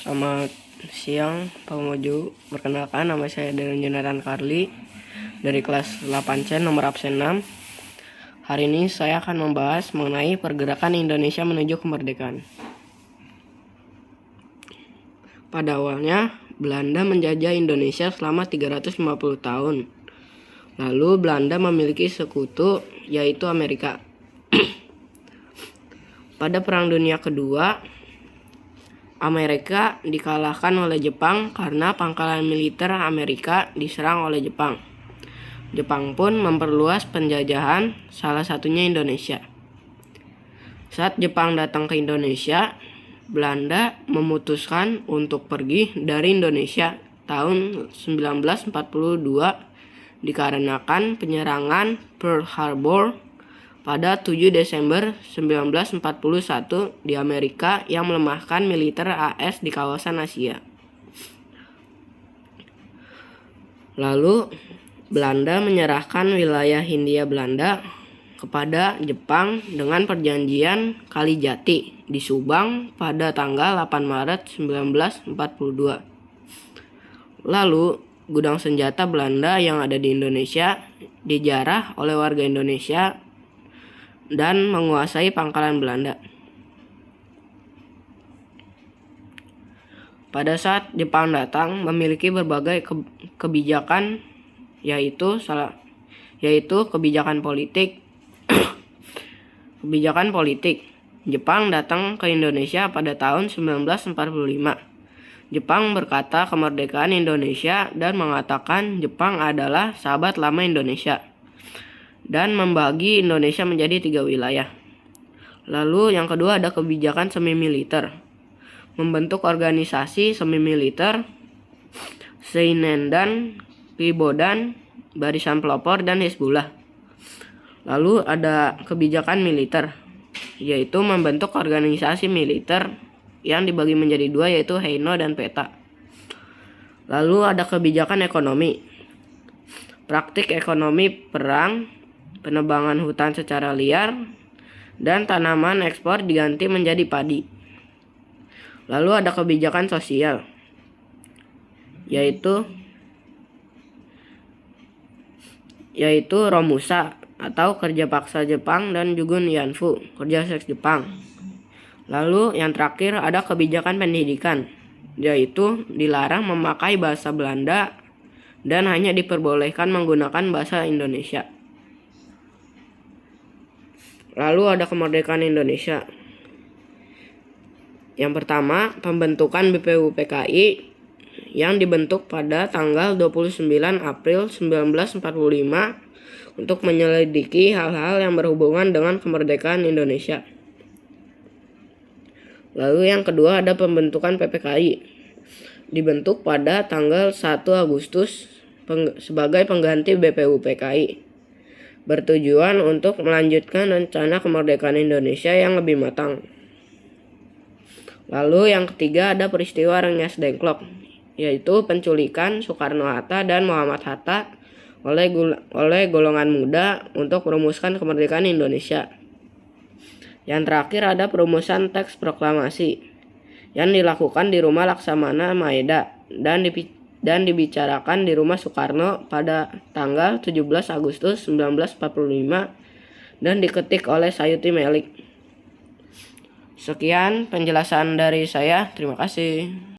Selamat siang Pak Mojo. Perkenalkan, nama saya Darren Jonathan Carly dari kelas 8C nomor absen 6. Hari ini saya akan membahas mengenai pergerakan Indonesia menuju kemerdekaan. Pada awalnya, Belanda menjajah Indonesia selama 350 tahun. Lalu Belanda memiliki sekutu, yaitu Amerika. Pada Perang Dunia Kedua, Amerika dikalahkan oleh Jepang karena pangkalan militer Amerika diserang oleh Jepang. Jepang pun memperluas penjajahan, salah satunya Indonesia. Saat Jepang datang ke Indonesia, Belanda memutuskan untuk pergi dari Indonesia tahun 1942 dikarenakan penyerangan Pearl Harbor pada 7 Desember 1941 di Amerika yang melemahkan militer AS di kawasan Asia. Lalu, Belanda menyerahkan wilayah Hindia Belanda kepada Jepang dengan perjanjian Kalijati di Subang pada tanggal 8 Maret 1942. Lalu, gudang senjata Belanda yang ada di Indonesia dijarah oleh warga Indonesia dan menguasai pangkalan Belanda. Pada saat Jepang datang, memiliki berbagai kebijakan, yaitu kebijakan politik. Kebijakan politik. Jepang datang ke Indonesia pada tahun 1945. Jepang berkata kemerdekaan Indonesia dan mengatakan Jepang adalah sahabat lama Indonesia, dan membagi Indonesia menjadi 3 wilayah. Lalu yang kedua ada kebijakan semi militer. Membentuk organisasi semi militer, Seinendan, Pibodan, Barisan Pelopor, dan Hizbullah. Lalu ada kebijakan militer, yaitu membentuk organisasi militer yang dibagi menjadi 2, yaitu Heino dan Peta. Lalu ada kebijakan ekonomi. Praktik ekonomi perang, penebangan hutan secara liar, dan tanaman ekspor diganti menjadi padi. Lalu ada kebijakan sosial, yaitu Romusa atau kerja paksa Jepang dan Jugun Yanfu, kerja seks Jepang. Lalu yang terakhir ada kebijakan pendidikan, yaitu dilarang memakai bahasa Belanda dan hanya diperbolehkan menggunakan bahasa Indonesia. Lalu ada kemerdekaan Indonesia. Yang pertama, pembentukan BPUPKI yang dibentuk pada tanggal 29 April 1945 untuk menyelidiki hal-hal yang berhubungan dengan kemerdekaan Indonesia. Lalu yang kedua ada pembentukan PPKI. Dibentuk pada tanggal 1 Agustus sebagai pengganti BPUPKI. Bertujuan untuk melanjutkan rencana kemerdekaan Indonesia yang lebih matang. Lalu yang ketiga ada peristiwa Rengas Dengklok, yaitu penculikan Soekarno-Hatta dan Muhammad Hatta oleh golongan muda untuk merumuskan kemerdekaan Indonesia. Yang terakhir ada perumusan teks proklamasi yang dilakukan di rumah Laksamana Maeda dan dibicarakan di rumah Soekarno pada tanggal 17 Agustus 1945 dan diketik oleh Sayuti Melik. Sekian penjelasan dari saya. Terima kasih.